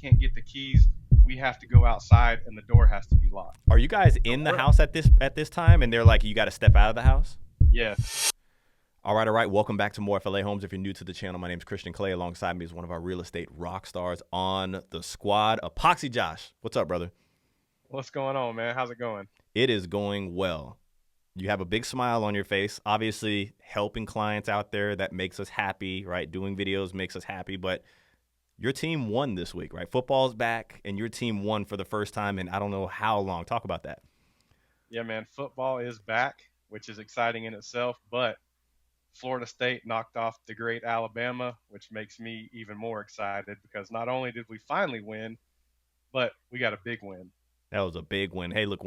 can't get the keys. We have to go outside and the door has to be locked. Are you guys So in the house at this time, and they're like, you got to step out of the house? yes. All right, all right. Welcome back to More FLA Homes. If you're new to the channel, my name is Christian Clay. Alongside me is one of our real estate rock stars on the squad, Epoxy Josh. What's up, brother? What's going on, man? How's it going? It is going well. You have a big smile on your face. Obviously, helping clients out there, that makes us happy, right? Doing videos makes us happy, but your team won this week, right? Football's back, and your team won for the first time in I don't know how long. Talk about that. Yeah, man. Football is back, which is exciting in itself, but Florida State knocked off the great Alabama, which makes me even more excited because not only did we finally win, but we got a big win. That was a big win. Hey, look,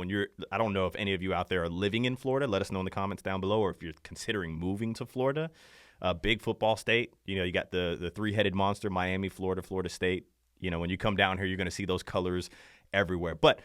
I don't know if any of you out there are living in Florida. Let us know in the comments down below, or if you're considering moving to Florida. Big football state. You know, you got the three-headed monster, Miami, Florida, Florida State. You know, when you come down here, you're going to see those colors everywhere. But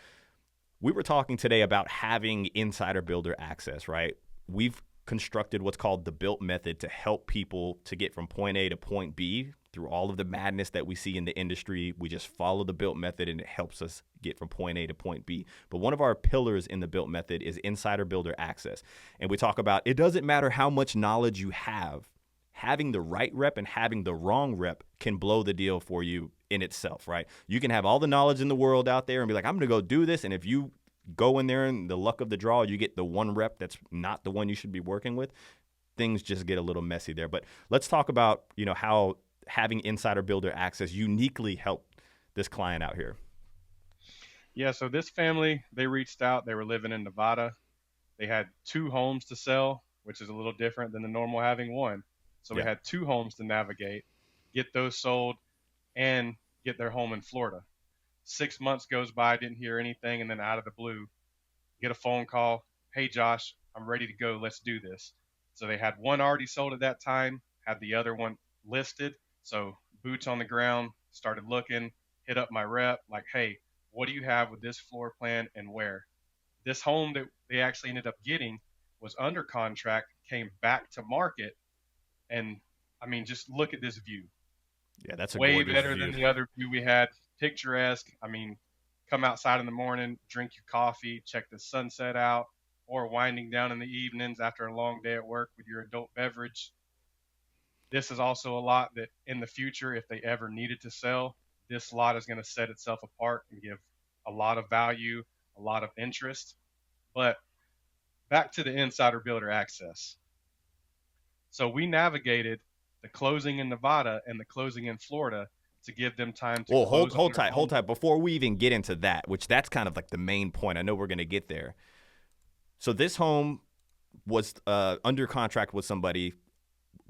we were talking today about having insider builder access, right? We've constructed what's called the built method to help people to get from point A to point B through all of the madness that we see in the industry. We just follow the built method and it helps us get from point A to point B. But one of our pillars in the built method is insider builder access. And we talk about it doesn't matter how much knowledge you have, having the right rep and having the wrong rep can blow the deal for you in itself, right? You can have all the knowledge in the world out there and be like, I'm going to go do this. And if you go in there and the luck of the draw, you get the one rep that's not the one you should be working with, things just get a little messy there. But let's talk about, you know, how having insider builder access uniquely helped this client out here. Yeah, so this family, they reached out. They were living in Nevada. They had 2 homes to sell, which is a little different than the normal having one. So Yeah. they had 2 homes to navigate, get those sold, and get their home in Florida. 6 months goes by, didn't hear anything, and then out of the blue, get a phone call. Hey, Josh, I'm ready to go. Let's do this. So they had one already sold at that time, had the other one listed. So boots on the ground, started looking, hit up my rep, like, hey, what do you have with this floor plan and where? This home that they actually ended up getting was under contract, came back to market, and I mean, just look at this view. Yeah, that's a Way gorgeous better view. than the other view we had. Picturesque. I mean, come outside in the morning, drink your coffee, check the sunset out, or winding down in the evenings after a long day at work with your adult beverage. This is also a lot that in the future, if they ever needed to sell, this lot is going to set itself apart and give a lot of value, a lot of interest. But back to the insider builder access. So we navigated the closing in Nevada and the closing in Florida to give them time to Well, close on their hold home. tight. Before we even get into that, which that's kind of like the main point. I know we're going to get there. So this home was under contract with somebody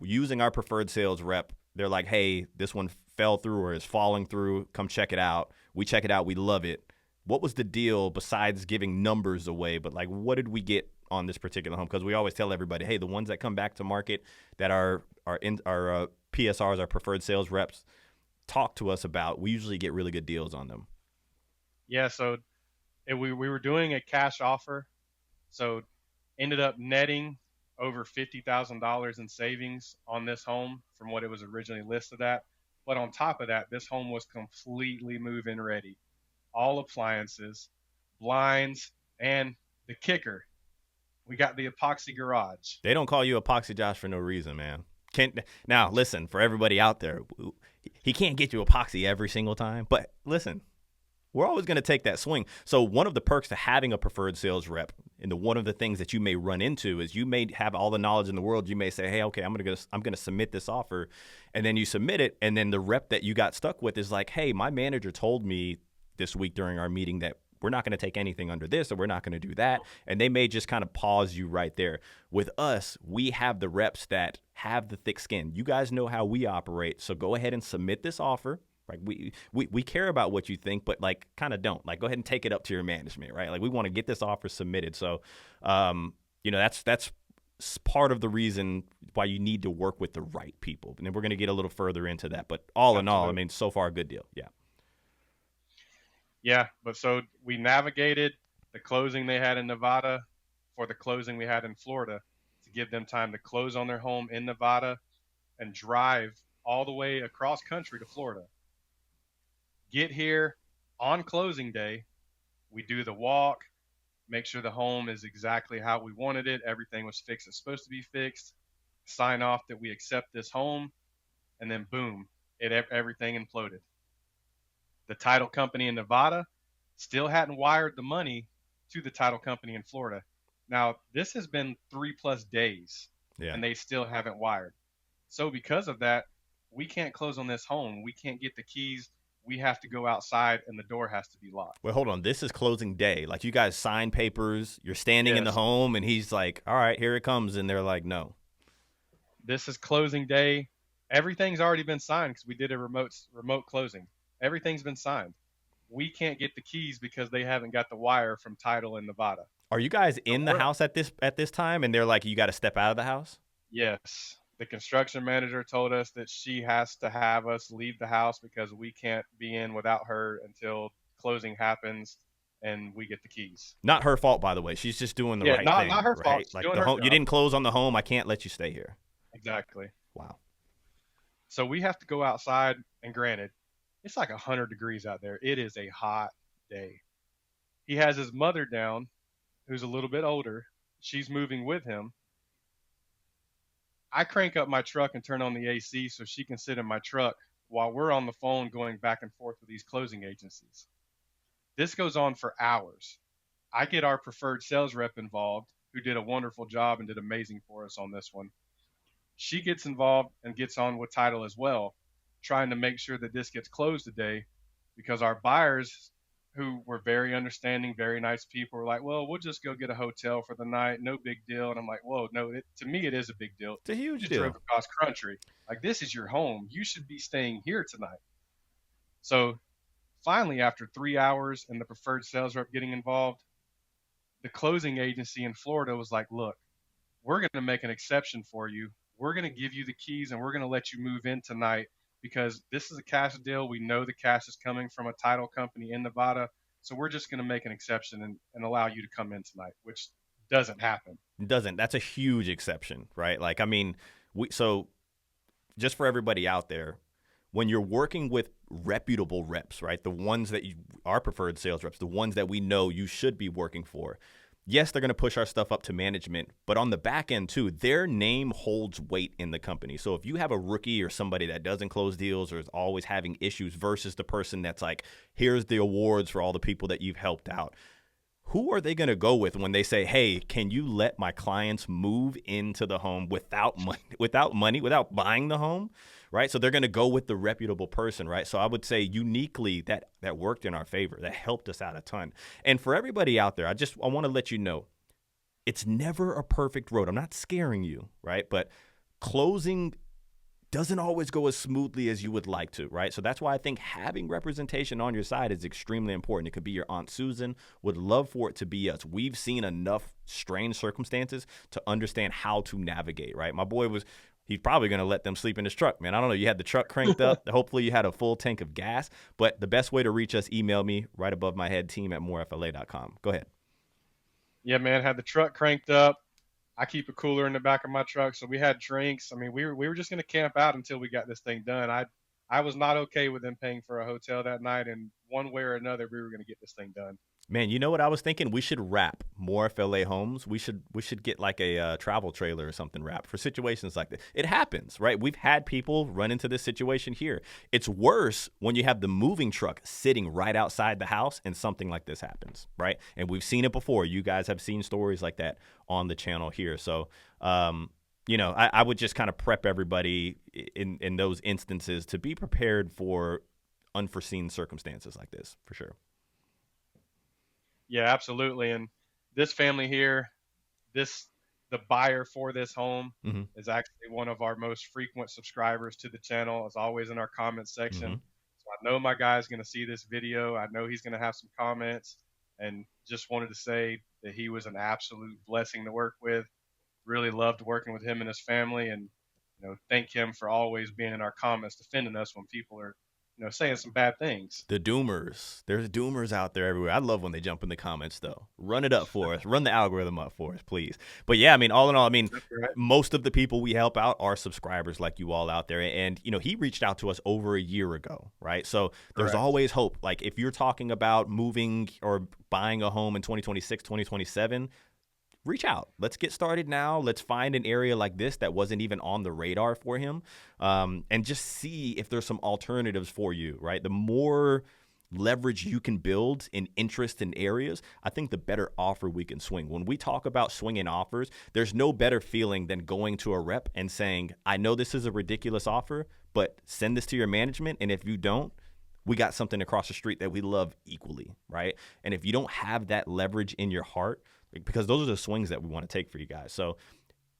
using our preferred sales rep. They're like, hey, this one fell through or is falling through. Come check it out. We check it out. We love it. What was the deal besides giving numbers away? But like, what did we get on this particular home? Because we always tell everybody, hey, the ones that come back to market that are PSRs, our preferred sales reps, talk to us about. We usually get really good deals on them. Yeah, so we were doing a cash offer, so ended up netting over $50,000 in savings on this home from what it was originally listed at. But on top of that, this home was completely move-in ready. All appliances, blinds, and the kicker, we got the epoxy garage. They don't call you Epoxy Josh for no reason, man. Now, listen, for everybody out there, he can't get you epoxy every single time. But listen, we're always going to take that swing. So one of the perks to having a preferred sales rep, and one of the things that you may run into is you may have all the knowledge in the world. You may say, hey, okay, I'm going to submit this offer. And then you submit it, and then the rep that you got stuck with is like, hey, my manager told me this week during our meeting that we're not going to take anything under this, or we're not going to do that. And they may just kind of pause you right there. With us, we have the reps that have the thick skin. You guys know how we operate. So go ahead and submit this offer. Like we care about what you think, but like kind of don't. Like go ahead and take it up to your management, right? Like we want to get this offer submitted. So, you know, that's part of the reason why you need to work with the right people. And then we're going to get a little further into that. But all in all, I mean, so far a good deal. Yeah. Yeah, but so we navigated the closing they had in Nevada for the closing we had in Florida to give them time to close on their home in Nevada and drive all the way across country to Florida. Get here on closing day. We do the walk, make sure the home is exactly how we wanted it. Everything was fixed. It's supposed to be fixed. Sign off that we accept this home, and then boom, everything imploded. The title company in Nevada still hadn't wired the money to the title company in Florida. Now, this has been 3+ days Yeah. and they still haven't wired. So, because of that, we can't close on this home. We can't get the keys. We have to go outside and the door has to be locked. Well, hold on. This is closing day. Like you guys sign papers. You're standing in the Yes, home, and he's like, "All right, here it comes," and they're like, "No." this is closing day. Everything's already been signed because we did a remote closing. Everything's been signed. We can't get the keys because they haven't got the wire from title in Nevada. Are you guys So in the we're house at this time? And they're like, "You got to step out of the house." Yes. The construction manager told us that she has to have us leave the house because we can't be in without her until closing happens and we get the keys. Not her fault, by the way. She's just doing the Yeah, right not thing, her fault. right? She's Like doing the her home, you job. didn't close on the home. I can't let you stay here. Exactly. Wow. So we have to go outside, and granted, it's like 100 degrees out there. It is a hot day. He has his mother down, who's a little bit older. She's moving with him. I crank up my truck and turn on the AC so she can sit in my truck while we're on the phone going back and forth with these closing agencies. This goes on for hours. I get our preferred sales rep involved, who did a wonderful job and did amazing for us on this one. She gets involved and gets on with title as well, trying to make sure that this gets closed today because our buyers, who were very understanding, very nice people, were like, well, we'll just go get a hotel for the night. No big deal. And I'm like, whoa, no, to me, it is a big deal. It's a You huge just drove deal. across country. Like, this is your home. You should be staying here tonight. So finally, after 3 hours and the preferred sales rep getting involved, the closing agency in Florida was like, look, we're going to make an exception for you. We're going to give you the keys and we're going to let you move in tonight because this is a cash deal. We know the cash is coming from a title company in Nevada. So we're just going to make an exception and allow you to come in tonight, which doesn't happen. It doesn't. That's a huge exception, right? Like, I mean, so just for everybody out there, when you're working with reputable reps, right? The ones that are preferred sales reps, the ones that we know you should be working for. Yes, they're going to push our stuff up to management, but on the back end too, their name holds weight in the company. So if you have a rookie or somebody that doesn't close deals or is always having issues versus the person that's like, here's the awards for all the people that you've helped out, who are they going to go with when they say, hey, can you let my clients move into the home without money, without buying the home, right? So they're going to go with the reputable person, right? So I would say uniquely that worked in our favor. That helped us out a ton. And for everybody out there, I want to let you know, it's never a perfect road. I'm not scaring you, right? But closing doesn't always go as smoothly as you would like to, right? So that's why I think having representation on your side is extremely important. It could be your Aunt Susan. Would love for it to be us. We've seen enough strange circumstances to understand how to navigate, right? My boy he's probably going to let them sleep in his truck, man. I don't know. You had the truck cranked up. Hopefully you had a full tank of gas. But the best way to reach us, email me right above my head, team@morefla.com. Go ahead. Yeah, man, had the truck cranked up. I keep a cooler in the back of my truck, so we had drinks. I mean, we were just gonna camp out until we got this thing done. I was not okay with them paying for a hotel that night, and one way or another, we were gonna get this thing done. Man, you know what I was thinking? We should wrap more FLA homes. We should get like a travel trailer or something wrapped for situations like this. It happens, right? We've had people run into this situation here. It's worse when you have the moving truck sitting right outside the house and something like this happens, right? And we've seen it before. You guys have seen stories like that on the channel here. So, I would just kind of prep everybody in those instances to be prepared for unforeseen circumstances like this, for sure. Yeah, absolutely. And this family here, the buyer for this home Mm-hmm. is actually one of our most frequent subscribers to the channel. Is always in our comments Mm-hmm. section. So I know my guy's going to see this video. I know he's going to have some comments, and just wanted to say that he was an absolute blessing to work with. Really loved working with him and his family, and thank him for always being in our comments defending us when people are saying some bad things. The doomers. There's doomers out there everywhere. I love when they jump in the comments, though. Run it up for us. Run the algorithm up for us, please. But yeah, I mean, all in all, I mean, That's right. most of the people we help out are subscribers like you all out there. And, he reached out to us over a year ago, right? So there's Correct. always hope. Like if you're talking about moving or buying a home in 2026, 2027, reach out. Let's get started now. Let's find an area like this that wasn't even on the radar for him, and just see if there's some alternatives for you, right? The more leverage you can build in interest in areas, I think the better offer we can swing. When we talk about swinging offers, there's no better feeling than going to a rep and saying, I know this is a ridiculous offer, but send this to your management. And if you don't, we got something across the street that we love equally, right? And if you don't have that leverage in your heart, because those are the swings that we want to take for you guys. So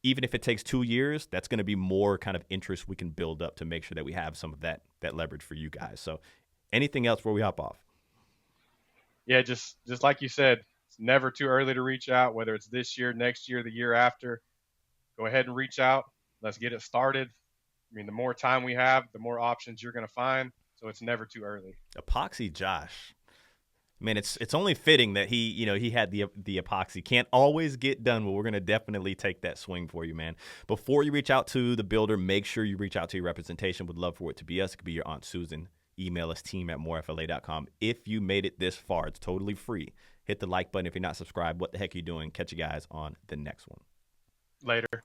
even if it takes 2 years, that's going to be more kind of interest we can build up to make sure that we have some of that leverage for you guys. So anything else before we hop off? Yeah, just like you said, it's never too early to reach out, whether it's this year, next year, the year after. Go ahead and reach out. Let's get it started. I mean, the more time we have, the more options you're going to find. So it's never too early. Epoxy Josh. Man, it's only fitting that he had the epoxy. Can't always get done, but we're going to definitely take that swing for you, man. Before you reach out to the builder, make sure you reach out to your representation. Would love for it to be us. It could be your Aunt Susan. Email us, team@morefla.com. If you made it this far, it's totally free. Hit the like button if you're not subscribed. What the heck are you doing? Catch you guys on the next one. Later.